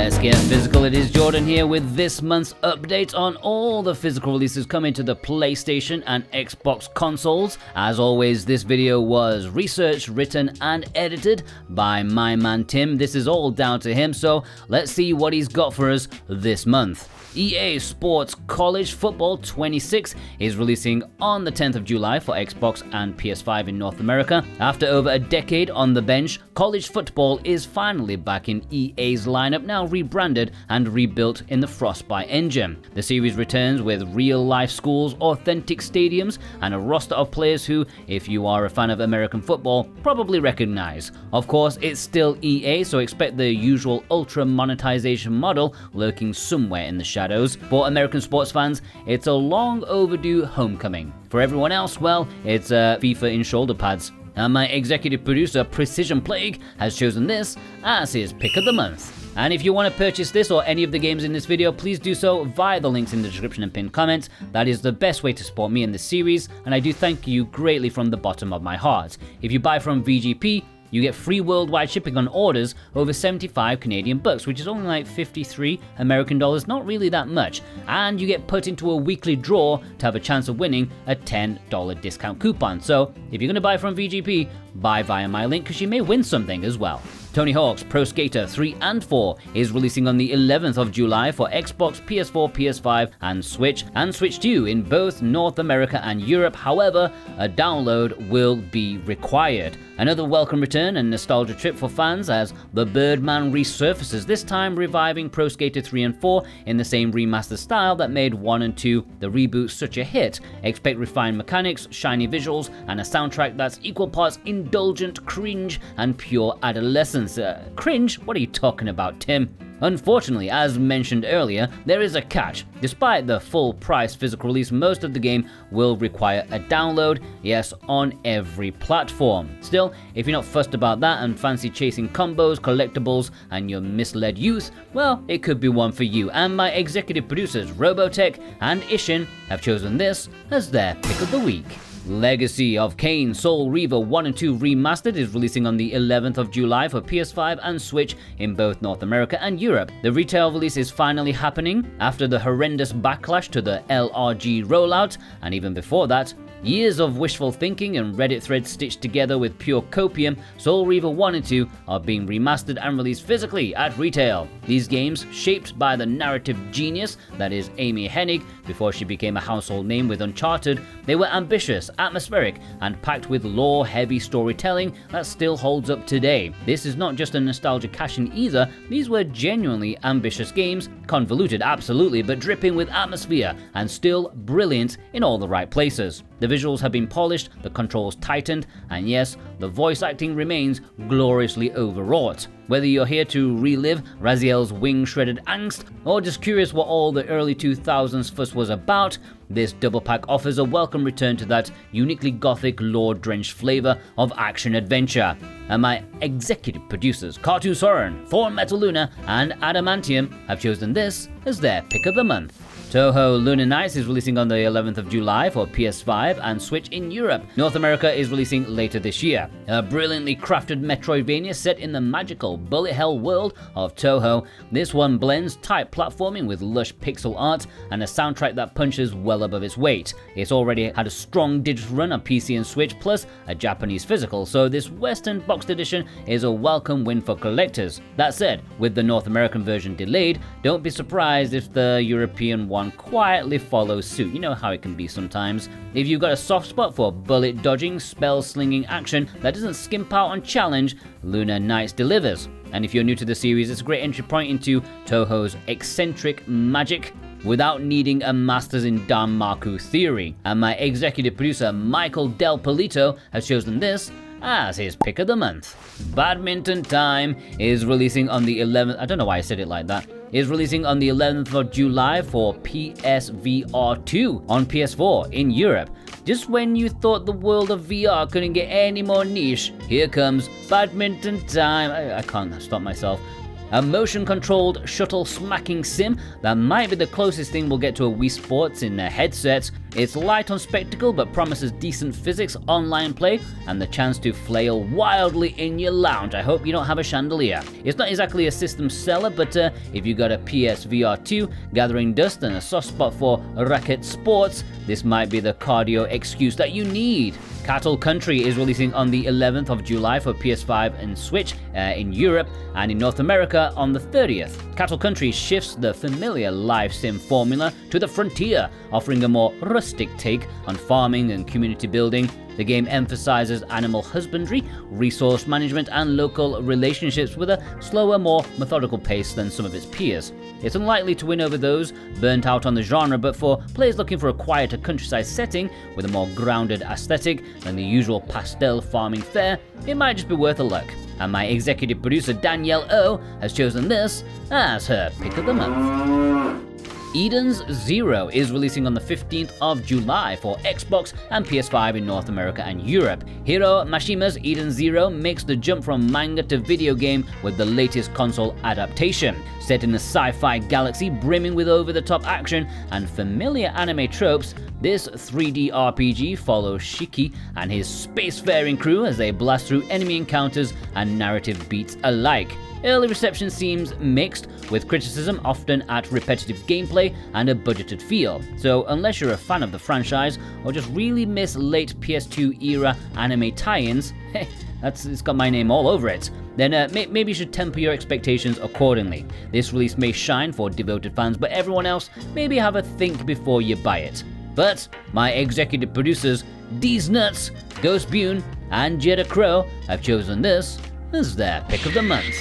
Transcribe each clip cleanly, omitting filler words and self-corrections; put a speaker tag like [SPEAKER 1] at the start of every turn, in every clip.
[SPEAKER 1] Let's get physical. It is Jordan here with this month's update on all the physical releases coming to the PlayStation and Xbox consoles. As always, this video was researched, written and edited by my man Tim. This is all down to him, so let's see what he's got for us this month. EA Sports College Football 26 is releasing on the 10th of July for Xbox and PS5 in North America. After over a decade on the bench, college football is finally back in EA's lineup, now rebranded and rebuilt in the Frostbite engine. The series returns with real-life schools, authentic stadiums, and a roster of players who, if you are a fan of American football, probably recognize. Of course, it's still EA, so expect the usual ultra monetization model lurking somewhere in the shadows. For American sports fans, it's a long overdue homecoming. For everyone else, well, it's FIFA in shoulder pads. And my executive producer, Precision Plague, has chosen this as his pick of the month. And if you want to purchase this or any of the games in this video, please do so via the links in the description and pinned comments. That is the best way to support me in this series, and I do thank you greatly from the bottom of my heart. If you buy from VGP, you get free worldwide shipping on orders over 75 Canadian bucks, which is only like 53 American dollars, not really that much. And you get put into a weekly draw to have a chance of winning a $10 discount coupon. So if you're going to buy from VGP, buy via my link because you may win something as well. Tony Hawk's Pro Skater 3 and 4 is releasing on the 11th of July for Xbox, PS4, PS5 and Switch 2 in both North America and Europe. However, a download will be required. Another welcome return and nostalgia trip for fans as the Birdman resurfaces, this time reviving Pro Skater 3 and 4 in the same remastered style that made 1 and 2, the reboot, such a hit. Expect refined mechanics, shiny visuals, and a soundtrack that's equal parts indulgent, cringe, and pure adolescence. Cringe? What are you talking about, Tim? Unfortunately, as mentioned earlier, there is a catch. Despite the full price physical release, most of the game will require a download, yes, on every platform. Still, if you're not fussed about that and fancy chasing combos, collectibles, and your misled youth, well, it could be one for you. And my executive producers, Robotech and Ishin, have chosen this as their pick of the week. Legacy of Kain Soul Reaver 1 and 2 Remastered is releasing on the 11th of July for PS5 and Switch in both North America and Europe. The retail release is finally happening after the horrendous backlash to the LRG rollout, and even before that, years of wishful thinking and Reddit threads stitched together with pure copium. Soul Reaver 1 and 2 are being remastered and released physically at retail. These games, shaped by the narrative genius that is Amy Hennig before she became a household name with Uncharted, they were ambitious, atmospheric, and packed with lore-heavy storytelling that still holds up today. This is not just a nostalgia cash-in either, these were genuinely ambitious games, convoluted absolutely, but dripping with atmosphere and still brilliant in all the right places. The visuals have been polished, the controls tightened, and yes, the voice acting remains gloriously overwrought. Whether you're here to relive Raziel's wing-shredded angst, or just curious what all the early 2000s fuss was about, this double pack offers a welcome return to that uniquely gothic, lore-drenched flavor of action-adventure. And my executive producers, Cartoon Soren, Thorn Metal Luna, and Adamantium, have chosen this as their pick of the month. Touhou Lunar Nights is releasing on the 11th of July for PS5 and Switch in Europe. North America is releasing later this year. A brilliantly crafted Metroidvania set in the magical bullet hell world of Touhou. This one blends tight platforming with lush pixel art and a soundtrack that punches well above its weight. It's already had a strong digital run on PC and Switch, plus a Japanese physical, so this Western boxed edition is a welcome win for collectors. That said, with the North American version delayed, don't be surprised if the European one quietly follows suit. You know how it can be sometimes. If you've got a soft spot for bullet dodging, spell slinging action that doesn't skimp out on challenge, Lunar Nights delivers. And if you're new to the series, it's a great entry point into Touhou's eccentric magic without needing a master's in Danmaku theory. And my executive producer, Michael Del Polito, has chosen this as his pick of the month. Badminton Time is releasing on the 11th, I don't know why I said it like that, is releasing on the 11th of July for PSVR 2 on PS4 in Europe. Just when you thought the world of VR couldn't get any more niche, here comes Badminton Time. I can't stop myself. a motion-controlled shuttle-smacking sim that might be the closest thing we'll get to a Wii Sports in a headset. It's light on spectacle but promises decent physics, online play, and the chance to flail wildly in your lounge. I hope you don't have a chandelier. It's not exactly a system seller, but if you got a PSVR 2, gathering dust, and a soft spot for racket sports, this might be the cardio excuse that you need. Cattle Country is releasing on the 11th of July for PS5 and Switch in Europe, and in North America on the 30th. Cattle Country shifts the familiar live sim formula to the frontier, offering a more rustic take on farming and community building. The game emphasizes animal husbandry, resource management, and local relationships with a slower, more methodical pace than some of its peers. It's unlikely to win over those burnt out on the genre, but for players looking for a quieter countryside setting with a more grounded aesthetic than the usual pastel farming fare, it might just be worth a look. And my executive producer Danielle O has chosen this as her pick of the month. Eden's Zero is releasing on the 15th of July for Xbox and PS5 in North America and Europe. Hiro Mashima's Eden Zero makes the jump from manga to video game with the latest console adaptation. Set in a sci-fi galaxy brimming with over-the-top action and familiar anime tropes, this 3D RPG follows Shiki and his spacefaring crew as they blast through enemy encounters and narrative beats alike. Early reception seems mixed, with criticism often at repetitive gameplay and a budgeted feel. So unless you're a fan of the franchise or just really miss late PS2 era anime tie-ins, it's got my name all over it, then maybe you should temper your expectations accordingly. This release may shine for devoted fans, but everyone else, maybe have a think before you buy it. But my executive producers, D's Nuts, Ghost Bune, and Jeddah Crow have chosen this as their pick of the month.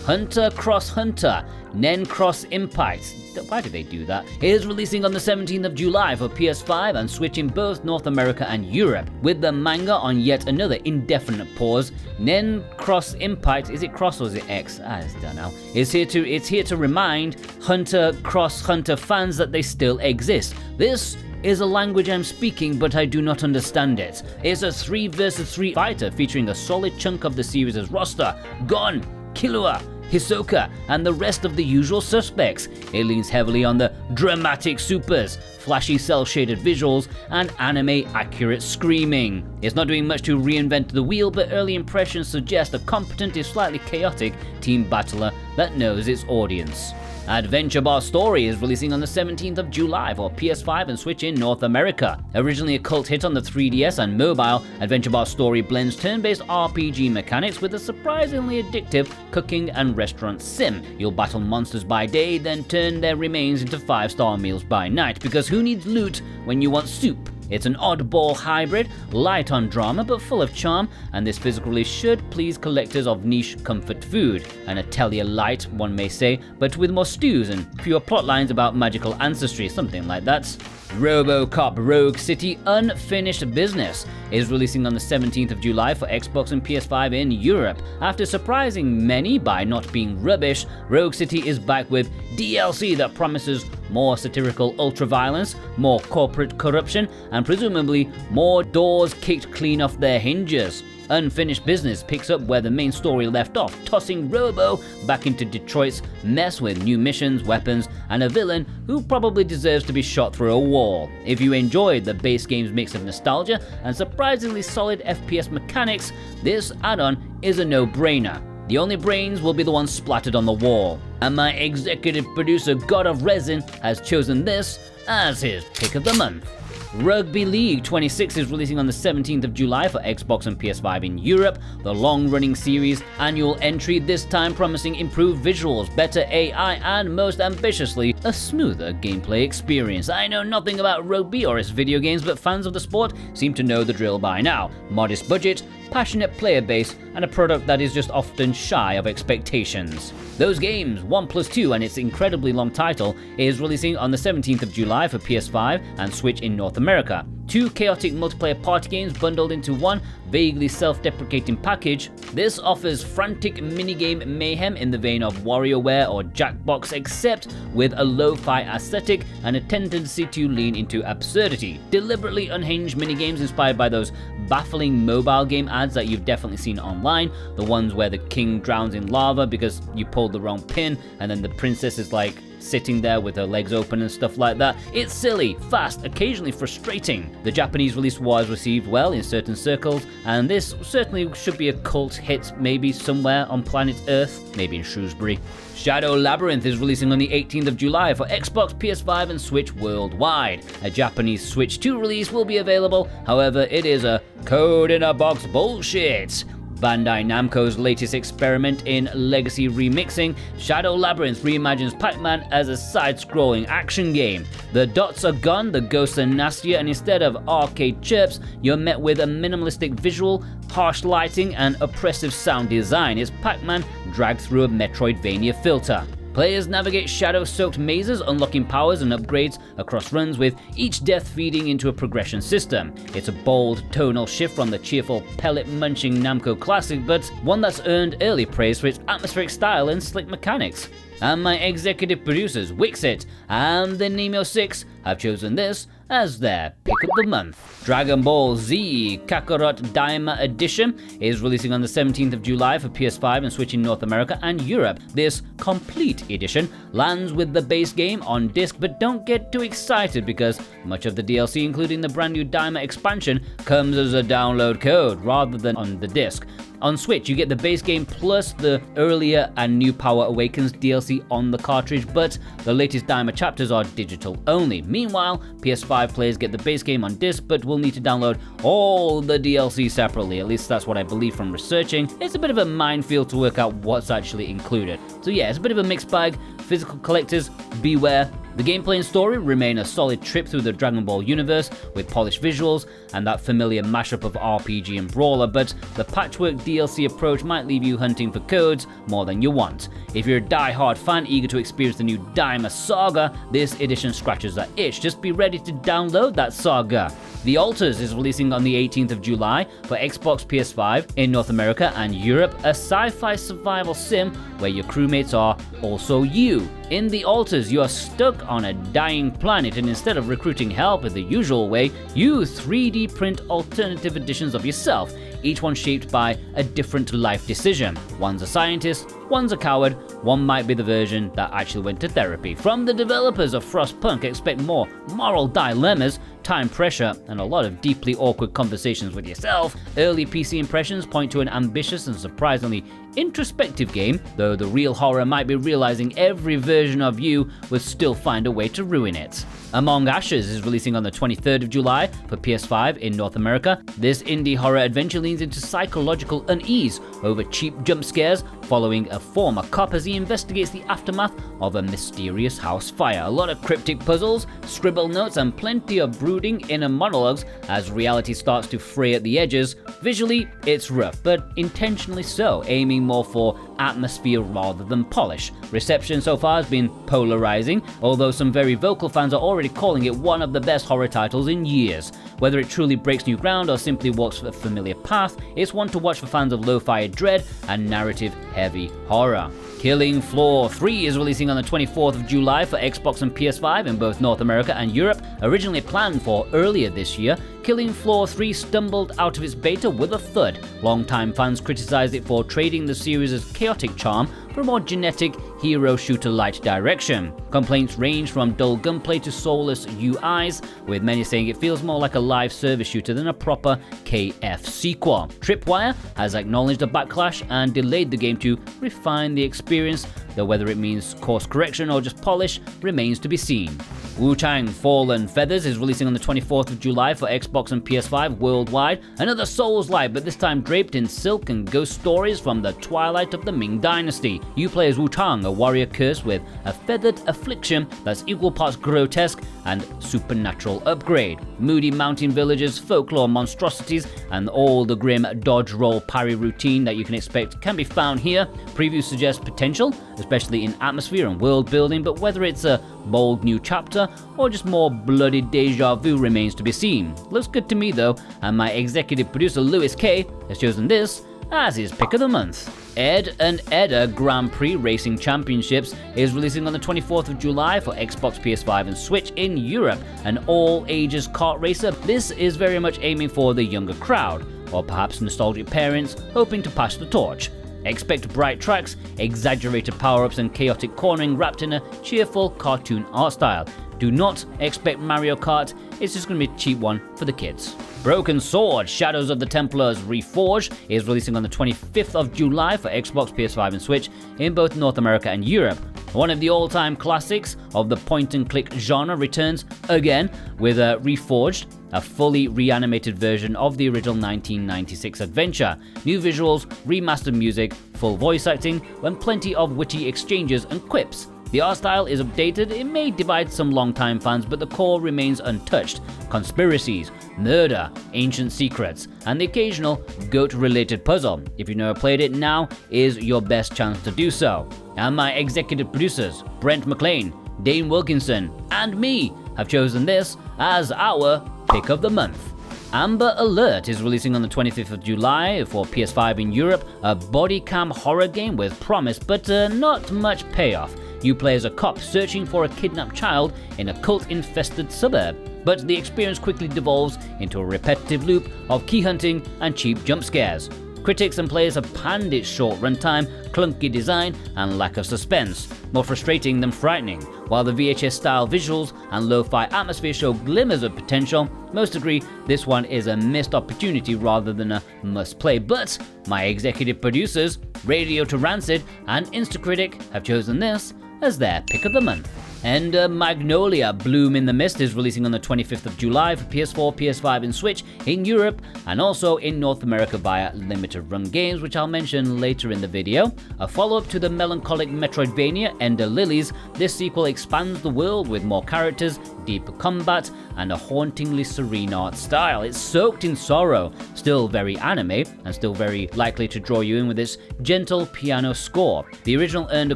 [SPEAKER 1] Hunter Cross Hunter, Nen Cross Impact. Why did they do that? It is releasing on the 17th of July for PS5 and Switch in both North America and Europe. With the manga on yet another indefinite pause, Nen Cross Impact, is it cross or is it X? I don't know. It's here to remind Hunter Cross Hunter fans that they still exist. This is a language I'm speaking, but I do not understand it. It's a 3 vs 3 fighter featuring a solid chunk of the series' roster: Gon, Killua, Hisoka, and the rest of the usual suspects. It leans heavily on the dramatic supers, flashy cel-shaded visuals, and anime-accurate screaming. It's not doing much to reinvent the wheel, but early impressions suggest a competent if slightly chaotic team battler that knows its audience. Adventure Bar Story is releasing on the 17th of July for PS5 and Switch in North America. Originally a cult hit on the 3DS and mobile, Adventure Bar Story blends turn-based RPG mechanics with a surprisingly addictive cooking and restaurant sim. You'll battle monsters by day, then turn their remains into 5-star meals by night, because who needs loot when you want soup? It's an oddball hybrid, light on drama but full of charm, and this physical release should please collectors of niche comfort food. An Atelier light, one may say, but with more stews and fewer plotlines about magical ancestry, something like that. RoboCop Rogue City Unfinished Business is releasing on the 17th of July for Xbox and PS5 in Europe. After surprising many by not being rubbish, Rogue City is back with DLC that promises more satirical ultra-violence, more corporate corruption, and presumably more doors kicked clean off their hinges. Unfinished Business picks up where the main story left off, tossing Robo back into Detroit's mess with new missions, weapons, and a villain who probably deserves to be shot through a wall. If you enjoyed the base game's mix of nostalgia and surprisingly solid FPS mechanics, this add-on is a no-brainer. The only brains will be the ones splattered on the wall. And my executive producer God of Resin has chosen this as his pick of the month. Rugby League 26 is releasing on the 17th of July for Xbox and PS5 in Europe. The long-running series annual entry, this time promising improved visuals, better AI, and most ambitiously, a smoother gameplay experience. I know nothing about rugby or its video games, but fans of the sport seem to know the drill by now. Modest budget, passionate player base, and a product that is just often shy of expectations. Those games, 1+2 and its incredibly long title, is releasing on the 17th of July for PS5 and Switch in North America. 2 chaotic multiplayer party games bundled into one vaguely self-deprecating package, this offers frantic minigame mayhem in the vein of WarioWare or Jackbox, except with a lo-fi aesthetic and a tendency to lean into absurdity. Deliberately unhinged minigames inspired by those baffling mobile game ads that you've definitely seen online, the ones where the king drowns in lava because you pulled the wrong pin and then the princess is like sitting there with her legs open and stuff like that. It's silly, fast, occasionally frustrating. The Japanese release was received well in certain circles, and this certainly should be a cult hit maybe somewhere on planet Earth, maybe in Shrewsbury. Shadow Labyrinth is releasing on the 18th of July for Xbox, PS5 and Switch worldwide. A Japanese Switch 2 release will be available, however it is a code in a box bullshit. Bandai Namco's latest experiment in legacy remixing, Shadow Labyrinth reimagines Pac-Man as a side-scrolling action game. The dots are gone, the ghosts are nastier, and instead of arcade chirps, you're met with a minimalistic visual, harsh lighting, and oppressive sound design as Pac-Man dragged through a Metroidvania filter. Players navigate shadow-soaked mazes, unlocking powers and upgrades across runs, with each death feeding into a progression system. It's a bold tonal shift from the cheerful pellet-munching Namco classic, but one that's earned early praise for its atmospheric style and slick mechanics. And my executive producers, Wixit and the Nemo 6, have chosen this as their pick of the month. Dragon Ball Z Kakarot Daima Edition is releasing on the 17th of July for PS5 and Switch in North America and Europe. This complete edition lands with the base game on disc, but don't get too excited because much of the DLC, including the brand new Daima expansion, comes as a download code rather than on the disc. On Switch, you get the base game plus the earlier and new Power Awakens DLC on the cartridge, but the latest Daima chapters are digital only. Meanwhile, PS5 players get the base game on disc, but will need to download all the DLC separately. At least that's what I believe from researching. It's a bit of a minefield to work out what's actually included. So yeah, it's a bit of a mixed bag. Physical collectors, beware. The gameplay and story remain a solid trip through the Dragon Ball universe with polished visuals and that familiar mashup of RPG and brawler, but the patchwork DLC approach might leave you hunting for codes more than you want. If you're a die-hard fan eager to experience the new Daima saga, this edition scratches that itch. Just be ready to download that saga. The Alters is releasing on the 18th of July for Xbox, PS5 in North America and Europe, a sci-fi survival sim where your crewmates are also you. In The Alters, you are stuck on a dying planet, and instead of recruiting help in the usual way, you 3D print alternative editions of yourself, each one shaped by a different life decision. One's a scientist, one's a coward, one might be the version that actually went to therapy. From the developers of Frostpunk, expect more moral dilemmas, time pressure, and a lot of deeply awkward conversations with yourself. Early PC impressions point to an ambitious and surprisingly introspective game, though the real horror might be realizing every version of you would still find a way to ruin it. Among Ashes is releasing on the 23rd of July for PS5 in North America. This indie horror adventure leans into psychological unease over cheap jump scares following a former cop as he investigates the aftermath of a mysterious house fire. A lot of cryptic puzzles, scribble notes, and plenty of brooding inner monologues as reality starts to fray at the edges. Visually, it's rough, but intentionally so, aiming more for atmosphere rather than polish. Reception so far has been polarizing, although some very vocal fans are already calling it one of the best horror titles in years. Whether it truly breaks new ground or simply walks a familiar path, it's one to watch for fans of lo-fi dread and narrative-heavy horror. Killing Floor 3 is releasing on the 24th of July for Xbox and PS5 in both North America and Europe. Originally planned for earlier this year, Killing Floor 3 stumbled out of its beta with a thud. Longtime fans criticized it for trading the series' chaotic charm for a more genetic hero shooter-light direction. Complaints range from dull gunplay to soulless UIs, with many saying it feels more like a live service shooter than a proper KF sequel. Tripwire has acknowledged the backlash and delayed the game to refine the experience, though whether it means course correction or just polish remains to be seen. WUCHANG Fallen Feathers is releasing on the 24th of July for Xbox and PS5 worldwide. Another Souls-like, but this time draped in silk and ghost stories from the twilight of the Ming Dynasty. You play as WuChang, a a warrior cursed with a feathered affliction that's equal parts grotesque and supernatural upgrade. Moody mountain villagers, folklore monstrosities, and all the grim dodge roll parry routine that you can expect can be found here. Previews suggest potential, especially in atmosphere and world building, but whether it's a bold new chapter or just more bloody deja vu remains to be seen. Looks good to me though, and my executive producer Lewis K has chosen this as his pick of the month. Ed and Edda Grand Prix Racing Championships is releasing on the 24th of July for Xbox, PS5 and Switch in Europe, an all-ages kart racer. This is very much aiming for the younger crowd, or perhaps nostalgic parents hoping to pass the torch. Expect bright tracks, exaggerated power-ups and chaotic cornering wrapped in a cheerful cartoon art style. Do not expect Mario Kart, it's just going to be a cheap one for the kids. Broken Sword Shadows of the Templars Reforged is releasing on the 25th of July for Xbox, PS5 and Switch in both North America and Europe. One of the all-time classics of the point-and-click genre returns again with Reforged, a fully reanimated version of the original 1996 adventure. New visuals, remastered music, full voice acting, and plenty of witty exchanges and quips. The art style is updated, it may divide some long-time fans, but the core remains untouched. Conspiracies, murder, ancient secrets, and the occasional goat-related puzzle. If you've never played it, now is your best chance to do so. And my executive producers, Brent McLean, Dane Wilkinson, and me, have chosen this as our pick of the month. Amber Alert is releasing on the 25th of July for PS5 in Europe, a body cam horror game with promise but not much payoff. You play as a cop searching for a kidnapped child in a cult-infested suburb, but the experience quickly devolves into a repetitive loop of key hunting and cheap jump scares. Critics and players have panned its short runtime, clunky design, and lack of suspense, more frustrating than frightening. While the VHS-style visuals and lo-fi atmosphere show glimmers of potential, most agree this one is a missed opportunity rather than a must-play. But my executive producers, Radio to Rancid and Instacritic, have chosen this as their pick of the month. And Magnolia Bloom in the Mist is releasing on the 25th of July for PS4, PS5 and Switch in Europe, and also in North America via Limited Run Games, which I'll mention later in the video. A follow-up to the melancholic Metroidvania Ender Lilies, this sequel expands the world with more characters, deeper combat, and a hauntingly serene art style. It's soaked in sorrow, still very anime, and still very likely to draw you in with its gentle piano score. The original earned a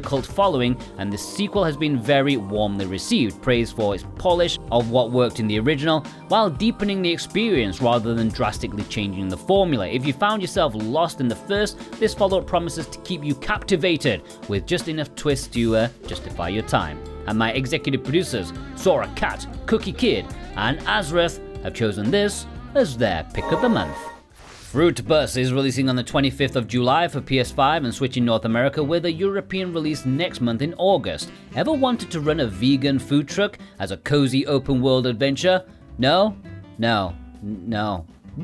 [SPEAKER 1] cult following, and the sequel has been very warmly received, praised for its polish of what worked in the original, while deepening the experience rather than drastically changing the formula. If you found yourself lost in the first, this follow-up promises to keep you captivated with just enough twists to justify your time. And my executive producers, Sora Cat, Cookie Kid, and Azrath, have chosen this as their pick of the month. Fruitbus is releasing on the 25th of July for PS5 and Switch in North America, with a European release next month in August. Ever wanted to run a vegan food truck as a cozy open world adventure? No? No.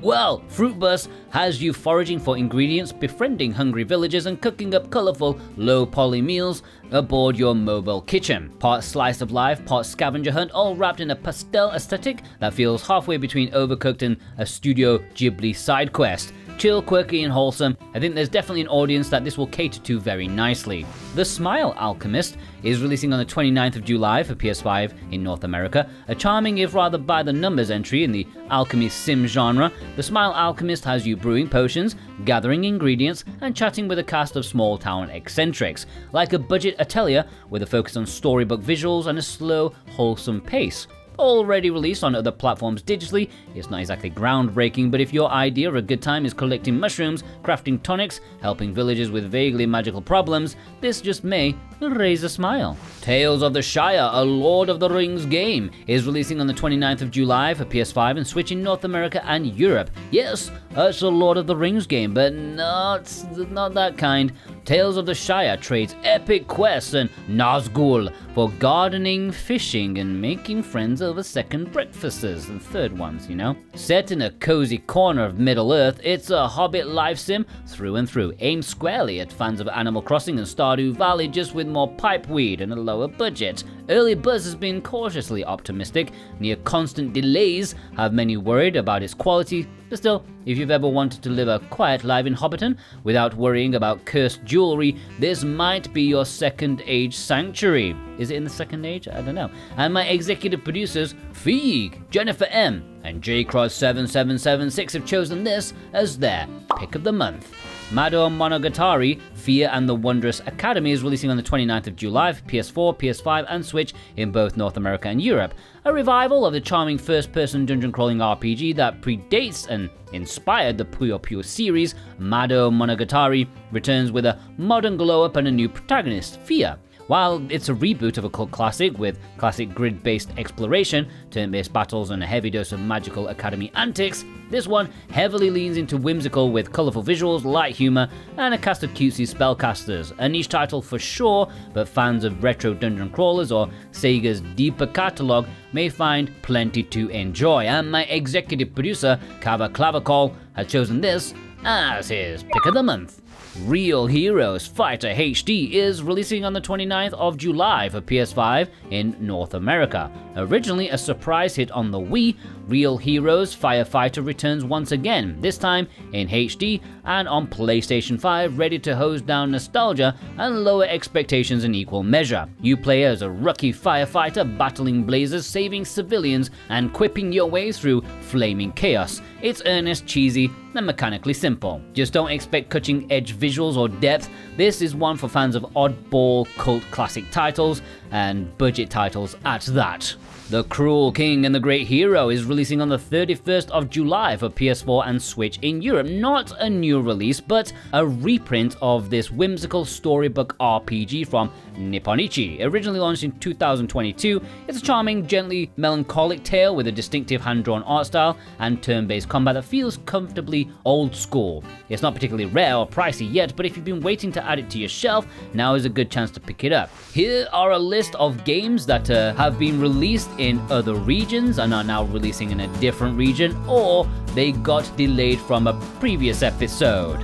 [SPEAKER 1] Well, Fruitbus has you foraging for ingredients, befriending hungry villagers, and cooking up colourful, low-poly meals aboard your mobile kitchen. Part slice of life, part scavenger hunt, all wrapped in a pastel aesthetic that feels halfway between Overcooked and a Studio Ghibli side quest. Chill, quirky, and wholesome. I think there's definitely an audience that this will cater to very nicely. The Smile Alchemist is releasing on the 29th of July for PS5 in North America. A charming, if rather by-the-numbers entry in the alchemy sim genre, The Smile Alchemist has you brewing potions, gathering ingredients, and chatting with a cast of small-town eccentrics. Like a budget atelier with a focus on storybook visuals and a slow, wholesome pace. Already released on other platforms digitally, it's not exactly groundbreaking, but if your idea of a good time is collecting mushrooms, crafting tonics, helping villagers with vaguely magical problems, this just may raise a smile. Tales of the Shire, a Lord of the Rings game, is releasing on the 29th of July for PS5 and Switch in North America and Europe. Yes, it's a Lord of the Rings game, but not that kind. Tales of the Shire trades epic quests and Nazgul for gardening, fishing, and making friends over second breakfasts and third ones, you know. Set in a cozy corner of Middle-earth, it's a Hobbit life sim through and through, aimed squarely at fans of Animal Crossing and Stardew Valley, just with more pipeweed and a lower budget. Early buzz has been cautiously optimistic. Near constant delays have many worried about its quality, But still, if you've ever wanted to live a quiet life in Hobbiton without worrying about cursed jewelry, this might be your second age sanctuary. Is it in the second age? I don't know. And my executive producers, Feig, Jennifer M, and JCross7776 have chosen this as their pick of the month. MADO Monogatari, Fear and the Wondrous Academy is releasing on the 29th of July for PS4, PS5 and Switch in both North America and Europe. A revival of the charming first-person dungeon-crawling RPG that predates and inspired the Puyo Puyo series, MADO Monogatari returns with a modern glow-up and a new protagonist, Fear. While it's a reboot of a cult classic with classic grid-based exploration, turn-based battles and a heavy dose of magical academy antics, this one heavily leans into whimsical with colourful visuals, light humour, and a cast of cutesy spellcasters. A niche title for sure, but fans of retro dungeon crawlers or Sega's deeper catalogue may find plenty to enjoy. And my executive producer, Kava Clavacol, has chosen this as his pick of the month. Real Heroes Fighter HD is releasing on the 29th of July for PS5 in North America. Originally a surprise hit on the Wii, Real Heroes Firefighter returns once again, this time in HD and on PlayStation 5, ready to hose down nostalgia and lower expectations in equal measure. You play as a rookie firefighter battling blazes, saving civilians, and quipping your way through flaming chaos. It's earnest, cheesy, and mechanically simple. Just don't expect cutting-edge visuals or depth. This is one for fans of oddball cult classic titles, and budget titles at that. The Cruel King and the Great Hero is releasing on the 31st of July for PS4 and Switch in Europe. Not a new release, but a reprint of this whimsical storybook RPG from Nipponichi. Originally launched in 2022, it's a charming, gently melancholic tale with a distinctive hand-drawn art style and turn-based combat that feels comfortably old school. It's not particularly rare or pricey yet, but if you've been waiting to add it to your shelf, now is a good chance to pick it up. Here are a list of games that have been released in other regions and are now releasing in a different region, or they got delayed from a previous episode.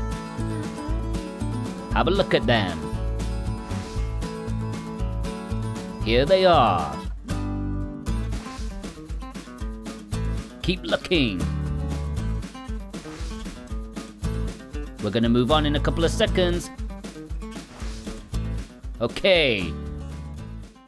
[SPEAKER 1] Have a look at them. Here they are. Keep looking. We're gonna move on in a couple of seconds. Okay.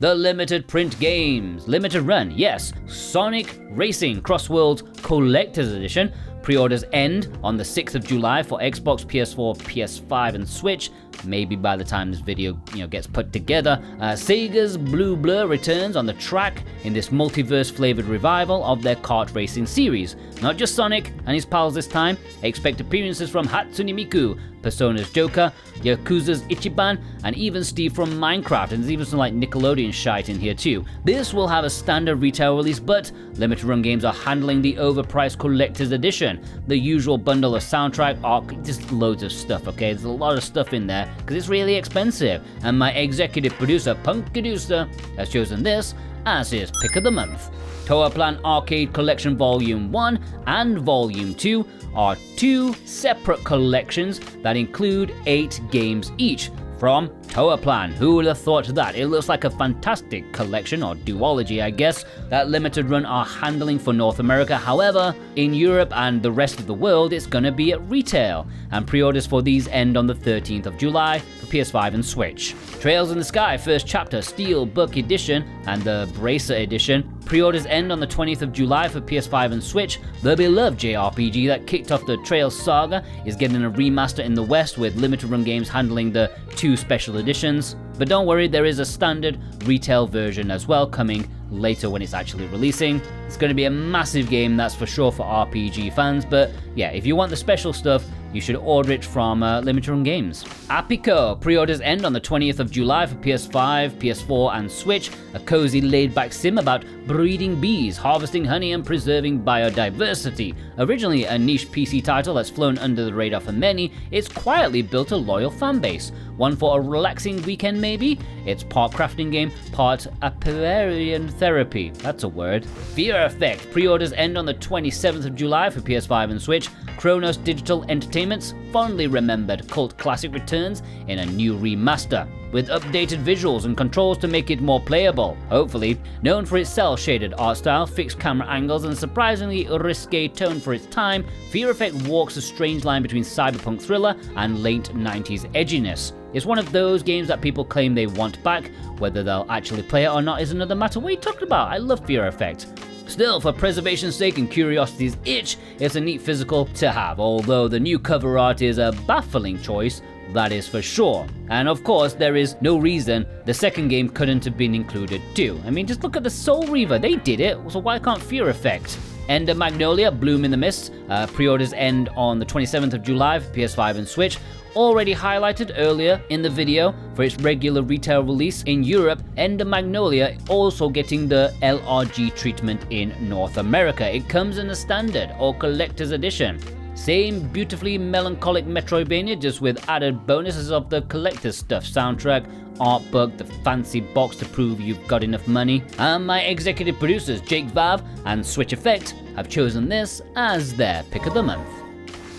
[SPEAKER 1] The limited print games. Limited run, yes. Sonic Racing CrossWorlds Collector's Edition. Pre-orders end on the 6th of July for Xbox, PS4, PS5 and Switch. Maybe by the time this video gets put together. Sega's Blue Blur returns on the track in this multiverse flavored revival of their kart racing series. Not just Sonic and his pals this time. Expect appearances from Hatsune Miku, Persona's Joker, Yakuza's Ichiban, and even Steve from Minecraft, and there's even some like Nickelodeon shite in here too. This will have a standard retail release, but limited run games are handling the overpriced collector's edition. The usual bundle of soundtrack, arc, just loads of stuff, okay? There's a lot of stuff in there, because it's really expensive. And my executive producer, Punkaduster, has chosen this as his pick of the month. Toaplan Arcade Collection Volume 1 and Volume 2 are two separate collections that include 8 games each from Toaplan. Who would have thought that? It looks like a fantastic collection, or duology I guess, that limited run are handling for North America. However, in Europe and the rest of the world, it's gonna be at retail, and pre-orders for these end on the 13th of July for PS5 and Switch. Trails in the Sky First Chapter SteelBook Edition and the Bracer Edition. Pre-orders end on the 20th of July for PS5 and Switch. The beloved JRPG that kicked off the Trails saga is getting a remaster in the West, with limited run games handling the 2 special editions. But don't worry, there is a standard retail version as well coming later when it's actually releasing. It's going to be a massive game, that's for sure, for RPG fans, but yeah, if you want the special stuff, you should order it from Limited Run Games. APICO. Pre-orders end on the 20th of July for PS5, PS4 and Switch. A cozy laid-back sim about breeding bees, harvesting honey and preserving biodiversity. Originally a niche PC title that's flown under the radar for many, it's quietly built a loyal fan base. One for a relaxing weekend maybe? It's part crafting game, part Aperian therapy. That's a word. Fear Effect. Pre-orders end on the 27th of July for PS5 and Switch. Kronos Digital Entertainment Entertainment's fondly remembered cult classic returns in a new remaster, with updated visuals and controls to make it more playable, hopefully. Known for its cel-shaded art style, fixed camera angles, and surprisingly risque tone for its time, Fear Effect walks a strange line between cyberpunk thriller and late 90s edginess. It's one of those games that people claim they want back. Whether they'll actually play it or not is another matter. What are you talking about? I love Fear Effect. Still, for preservation's sake and curiosity's itch, it's a neat physical to have, although the new cover art is a baffling choice, that is for sure. And of course, there is no reason the second game couldn't have been included too. I mean, just look at the Soul Reaver, they did it, so why can't Fear Effect? Edda Magnolia, Bloom in the Mist, pre-orders end on the 27th of July for PS5 and Switch. Already highlighted earlier in the video for its regular retail release in Europe, Edda Magnolia also getting the LRG treatment in North America. It comes in a standard or collector's edition. Same beautifully melancholic Metroidvania, just with added bonuses of the collector's stuff, soundtrack, art book, the fancy box to prove you've got enough money. And my executive producers Jake Vav and Switch Effect have chosen this as their pick of the month.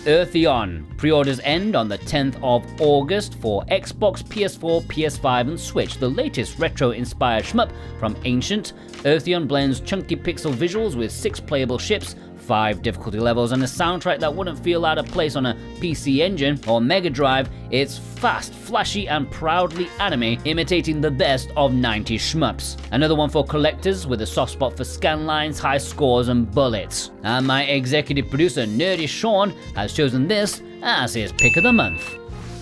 [SPEAKER 1] Earthion. Pre-orders end on the 10th of August for Xbox, PS4, PS5 and Switch. The latest retro-inspired shmup from Ancient, Earthion blends chunky pixel visuals with 6 playable ships, 5 difficulty levels and a soundtrack that wouldn't feel out of place on a PC Engine or Mega Drive. It's fast, flashy and proudly anime, imitating the best of 90s shmups. Another one for collectors with a soft spot for scanlines, high scores and bullets. And my executive producer Nerdy Sean has chosen this as his pick of the month.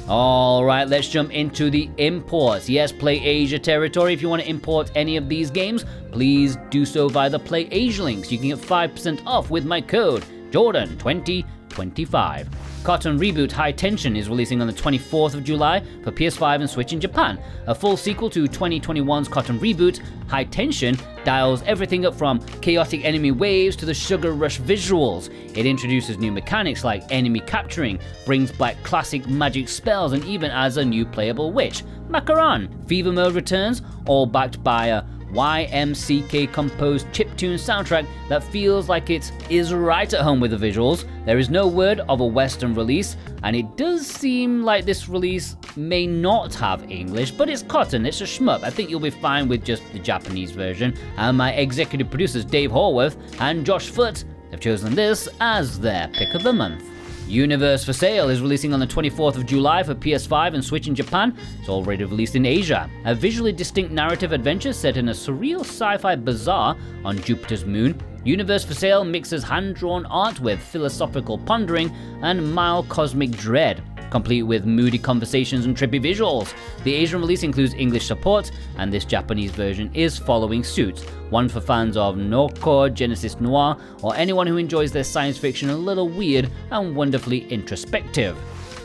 [SPEAKER 1] Alright, let's jump into the imports. Yes, Play Asia territory. If you want to import any of these games, please do so via the Play Asia links. You can get 5% off with my code Jordan2025. Cartoon Reboot High Tension is releasing on the 24th of July for PS5 and Switch in Japan. A full sequel to 2021's Cartoon Reboot, High Tension dials everything up from chaotic enemy waves to the sugar rush visuals. It introduces new mechanics like enemy capturing, brings back classic magic spells, and even adds a new playable witch, Macaron. Fever Mode returns, all backed by a YMCK composed chiptune soundtrack that feels like it is right at home with the visuals. There is no word of a Western release, and it does seem like this release may not have English, but it's cotton, it's a shmup. I think you'll be fine with just the Japanese version. And my executive producers Dave Horworth and Josh Foote have chosen this as their pick of the month. Universe for Sale is releasing on the 24th of July for PS5 and Switch in Japan. It's already released in Asia. A visually distinct narrative adventure set in a surreal sci-fi bazaar on Jupiter's moon. Universe for Sale mixes hand-drawn art with philosophical pondering and mild cosmic dread, complete with moody conversations and trippy visuals. The Asian release includes English support, and this Japanese version is following suit. One for fans of Nocore, Genesis Noir, or anyone who enjoys their science fiction a little weird and wonderfully introspective.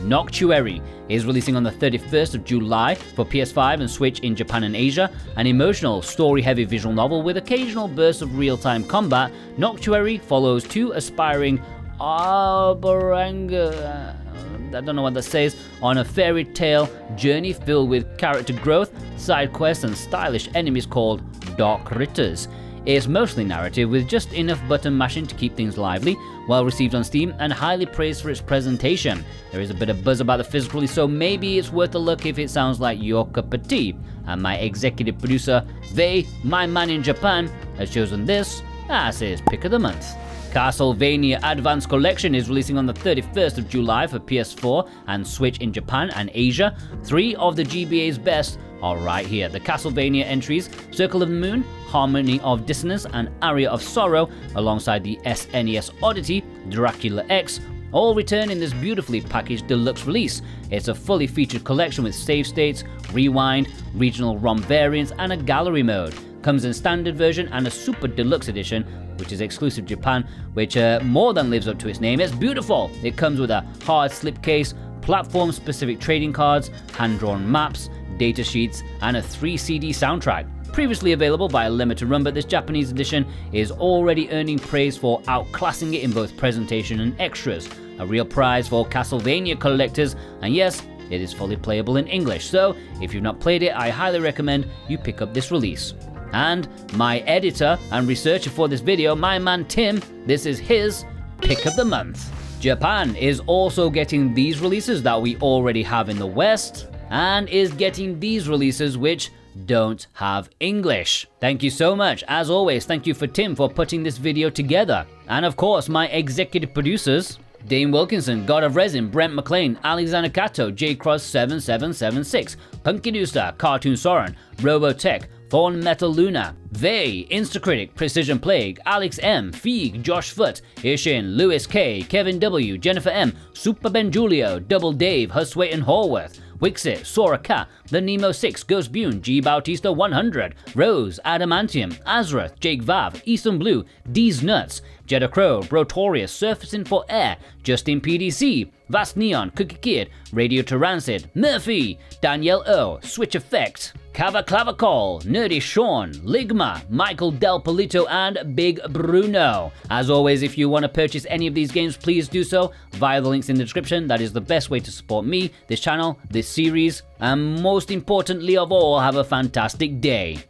[SPEAKER 1] Noctuary is releasing on the 31st of July for PS5 and Switch in Japan and Asia. An emotional, story-heavy visual novel with occasional bursts of real-time combat, Noctuary follows 2 aspiring Arboranga, I don't know what that says, on a fairy tale journey filled with character growth, side quests and stylish enemies called Dark Ritters. It's mostly narrative with just enough button mashing to keep things lively, well received on Steam and highly praised for its presentation. There is a bit of buzz about the physical release, so maybe it's worth a look if it sounds like your cup of tea. And my executive producer, my man in Japan, has chosen this as his pick of the month. Castlevania Advance Collection is releasing on the 31st of July for PS4 and Switch in Japan and Asia. 3 of the GBA's best are right here. The Castlevania entries, Circle of the Moon, Harmony of Dissonance, and Aria of Sorrow, alongside the SNES oddity, Dracula X, all return in this beautifully packaged deluxe release. It's a fully featured collection with save states, rewind, regional ROM variants, and a gallery mode. Comes in standard version and a super deluxe edition, which is exclusive to Japan, which more than lives up to its name. It's beautiful. It comes with a hard slipcase, platform-specific trading cards, hand-drawn maps, data sheets, and a 3 CD soundtrack. Previously available by a limited run, but this Japanese edition is already earning praise for outclassing it in both presentation and extras. A real prize for Castlevania collectors, and yes, it is fully playable in English, so if you've not played it, I highly recommend you pick up this release. And my editor and researcher for this video, my man Tim, this is his pick of the month. Japan is also getting these releases that we already have in the West, and is getting these releases which don't have English. Thank you so much. As always, thank you for Tim for putting this video together. And of course, my executive producers, Dane Wilkinson, God of Resin, Brent McLean, Alexander Kato, JCross7776, Punkidusta, Cartoon Soren, Robotech, Thorn Metal Luna, Vey, Instacritic, Precision Plague, Alex M, Feig, Josh Foot, Ishin, Lewis K, Kevin W, Jennifer M, Super Ben Julio, Double Dave, Huswaite and Horworth, Wixit, Sora Cat, The Nemo 6, Ghost Bune, G Bautista 100, Rose, Adamantium, Azrath, Jake Vav, Eastern Blue, D's Nuts, Jeddah Crow, Brotorius, Surfacing for Air, Justin PDC, Vast Neon, Cookie Kid, Radio Tyrancid, Murphy, Danielle O, Switch Effect, Cava Clavacol, Nerdy Sean, Ligma, Michael Del Polito, and Big Bruno. As always, if you want to purchase any of these games, please do so via the links in the description. That is the best way to support me, this channel, this series, and most importantly of all, have a fantastic day.